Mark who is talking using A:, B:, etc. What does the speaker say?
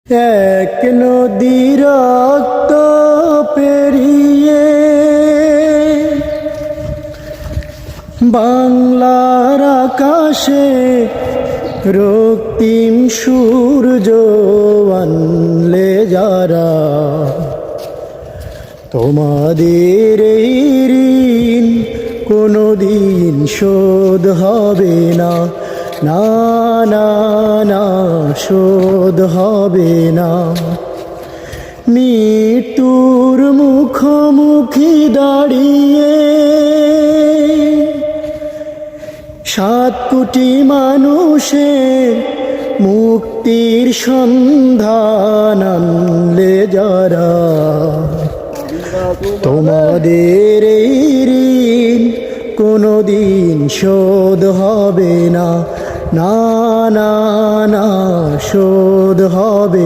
A: এক নদী রক্ত পেরিয়ে বাংলার আকাশে রক্তিম সূর্য আনলে যারা, তোমাদের এই ঋণ কোনোদিন শোধ হবে না, না না না শোধ হবে না। মৃত্যুর মুখোমুখি দাঁড়িয়ে 7 কোটি মানুষের মুক্তির সন্ধান আনলে যারা, তোমাদের এই ঋণ কোনোদিন শোধ হবে না, না না না শোধ হবে